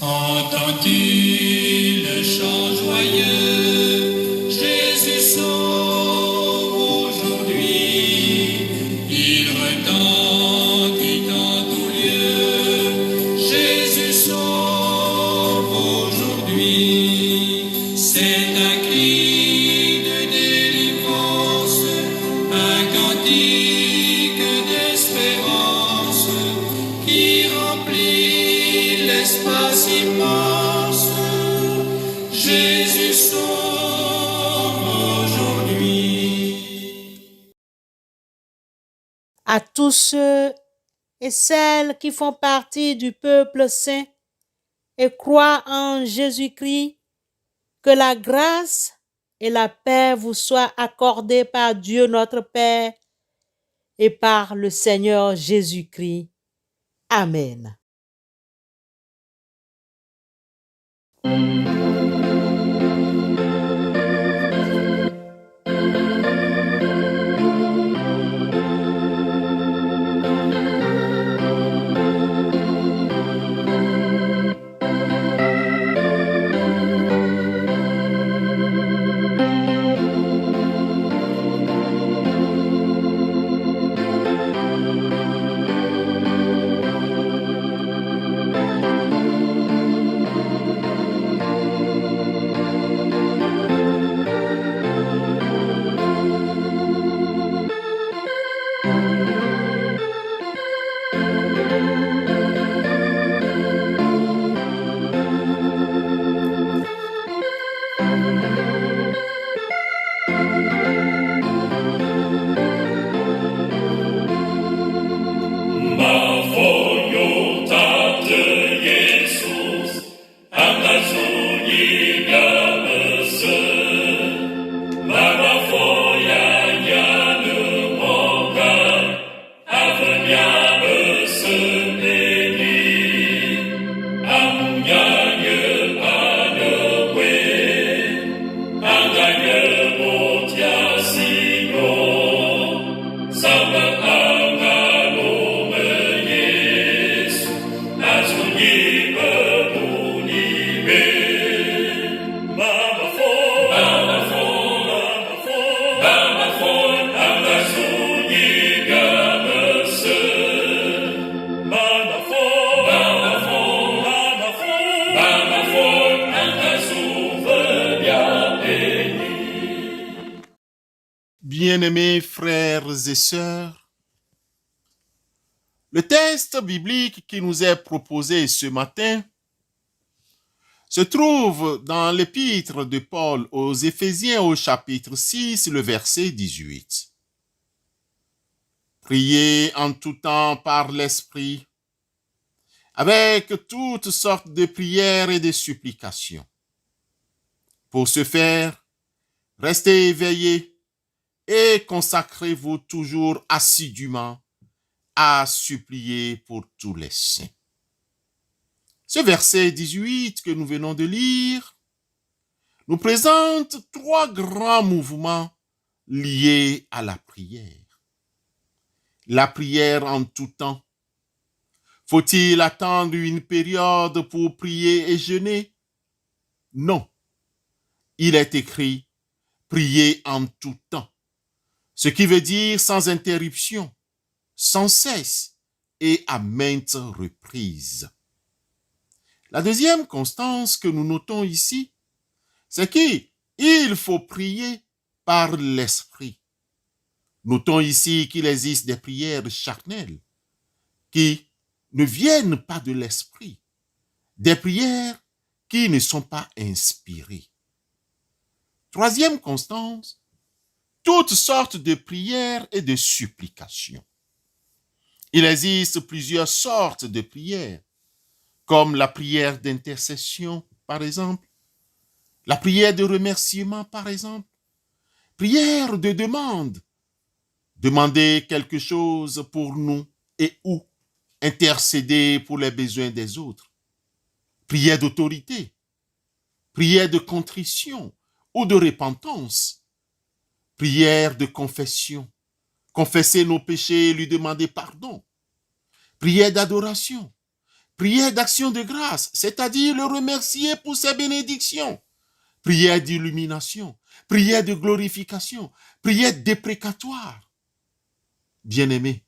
Entends-tu le chant joyeux? Jésus sauve aujourd'hui. Il retentit en tout lieu. Jésus sauve aujourd'hui. C'est un cri de délivrance, un cantique d'espérance qui remplit l'espace immense. Jésus sauve aujourd'hui. À tous ceux et celles qui font partie du peuple saint et croient en Jésus-Christ, que la grâce et la paix vous soient accordées par Dieu notre Père et par le Seigneur Jésus-Christ. Amen. Bien-aimés frères et sœurs, le texte biblique qui nous est proposé ce matin se trouve dans l'épître de Paul aux Éphésiens au chapitre 6, le verset 18. Priez en tout temps par l'Esprit, avec toutes sortes de prières et de supplications. Pour ce faire, restez éveillés et consacrez-vous toujours assidûment à supplier pour tous les saints. Ce verset 18 que nous venons de lire nous présente trois grands mouvements liés à la prière. La prière en tout temps. Faut-il attendre une période pour prier et jeûner? Non. Il est écrit « prier en tout temps », ce qui veut dire sans interruption, sans cesse et à maintes reprises. La deuxième constance que nous notons ici, c'est qu'il faut prier par l'esprit. Notons ici qu'il existe des prières charnelles qui ne viennent pas de l'esprit, des prières qui ne sont pas inspirées. Troisième constance, toutes sortes de prières et de supplications. Il existe plusieurs sortes de prières, comme la prière d'intercession, par exemple, la prière de remerciement, par exemple, prière de demande, demander quelque chose pour nous et ou intercéder pour les besoins des autres, prière d'autorité, prière de contrition ou de repentance, prière de confession, confesser nos péchés et lui demander pardon, prière d'adoration, Prière d'action de grâce, c'est-à-dire le remercier pour ses bénédictions. Prière d'illumination, prière de glorification, prière déprécatoire. Bien-aimé,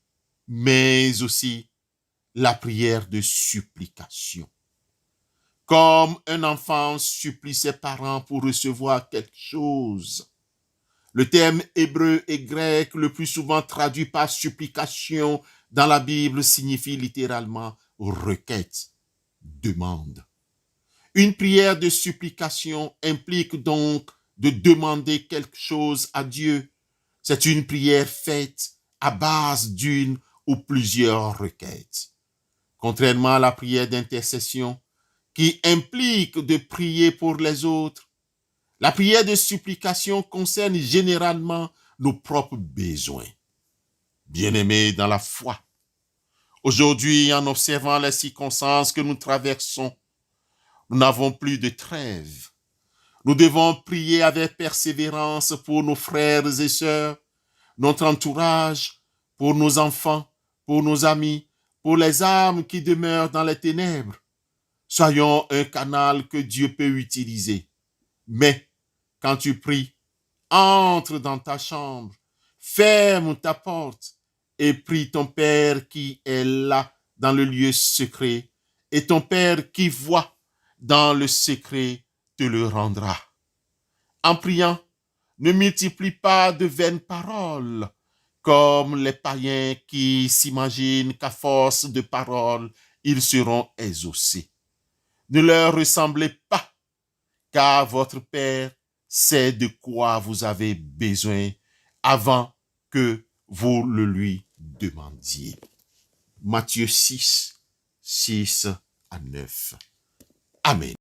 mais aussi la prière de supplication. Comme un enfant supplie ses parents pour recevoir quelque chose. Le terme hébreu et grec le plus souvent traduit par supplication dans la Bible signifie littéralement requête, demande. Une prière de supplication implique donc de demander quelque chose à Dieu. C'est une prière faite à base d'une ou plusieurs requêtes. Contrairement à la prière d'intercession, qui implique de prier pour les autres, la prière de supplication concerne généralement nos propres besoins. Bien-aimés dans la foi, aujourd'hui, en observant les circonstances que nous traversons, nous n'avons plus de trêve. Nous devons prier avec persévérance pour nos frères et sœurs, notre entourage, pour nos enfants, pour nos amis, pour les âmes qui demeurent dans les ténèbres. Soyons un canal que Dieu peut utiliser. Mais quand tu pries, entre dans ta chambre, ferme ta porte et prie ton Père qui est là dans le lieu secret. Et ton Père qui voit dans le secret te le rendra. En priant, ne multiplie pas de vaines paroles, comme les païens qui s'imaginent qu'à force de paroles, ils seront exaucés. Ne leur ressemblez pas, car votre Père sait de quoi vous avez besoin avant que vous le lui demandiez. Matthieu 6, 6 à 9. Amen.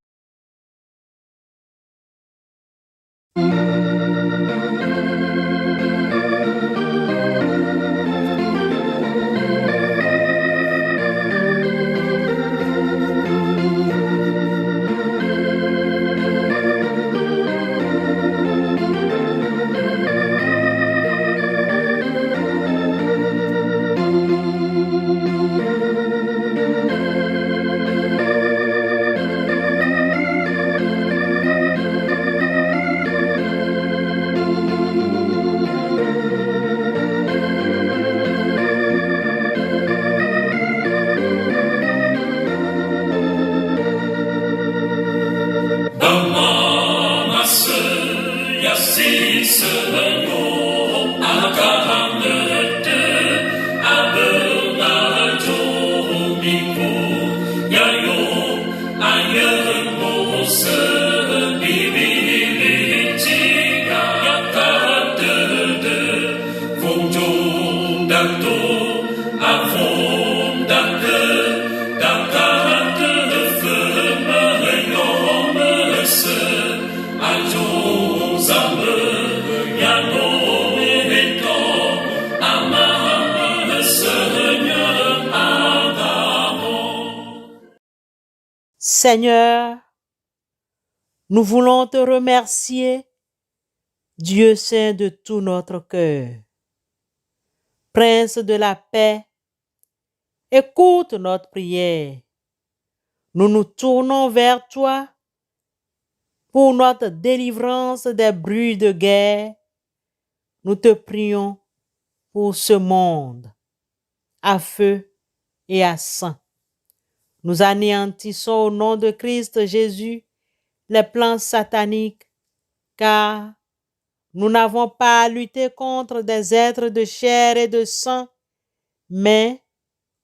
Seigneur, nous voulons te remercier, Dieu saint de tout notre cœur. Prince de la paix, écoute notre prière. Nous nous tournons vers toi pour notre délivrance des bruits de guerre. Nous te prions pour ce monde à feu et à sang. Nous anéantissons au nom de Christ Jésus les plans sataniques, car nous n'avons pas à lutter contre des êtres de chair et de sang, mais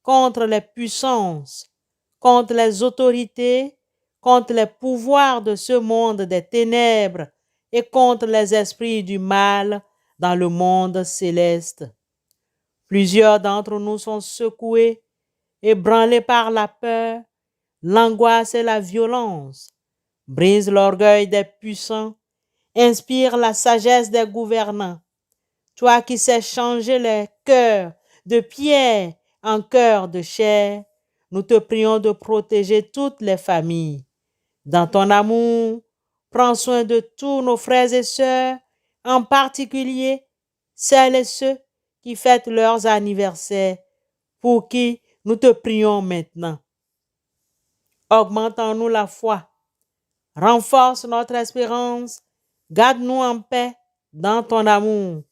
contre les puissances, contre les autorités, contre les pouvoirs de ce monde des ténèbres et contre les esprits du mal dans le monde céleste. Plusieurs d'entre nous sont secoués, ébranlés par la peur, l'angoisse et la violence. Brise l'orgueil des puissants, inspire la sagesse des gouvernants. Toi qui sais changer les cœurs de pierre en cœurs de chair, nous te prions de protéger toutes les familles. Dans ton amour, prends soin de tous nos frères et sœurs, en particulier celles et ceux qui fêtent leurs anniversaires, pour qui nous te prions maintenant. Augmente en nous la foi. Renforce notre espérance. Garde-nous en paix dans ton amour.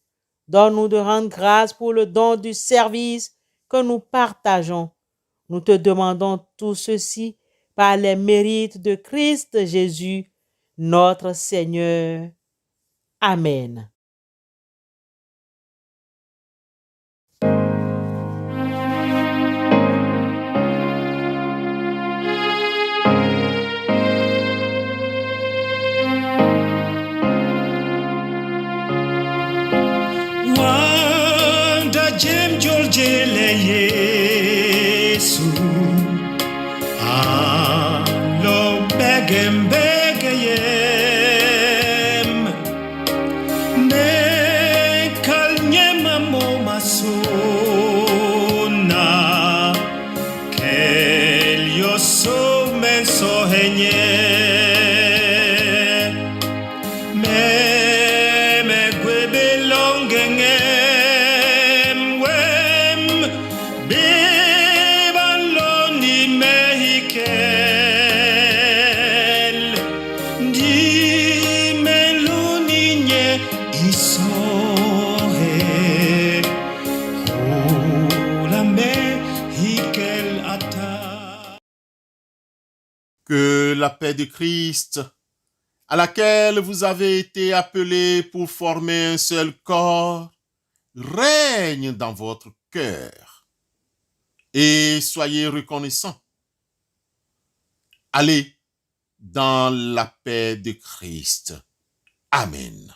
Donne-nous de rendre grâce pour le don du service que nous partageons. Nous te demandons tout ceci par les mérites de Christ Jésus, notre Seigneur. Amen. Wanda jem Georgele Yesu Alo begem begeyem Ne kalnyema mo masona Kel yo so men so henye Que la paix de Christ, à laquelle vous avez été appelés pour former un seul corps, règne dans votre cœur. Et soyez reconnaissants. Allez dans la paix de Christ. Amen.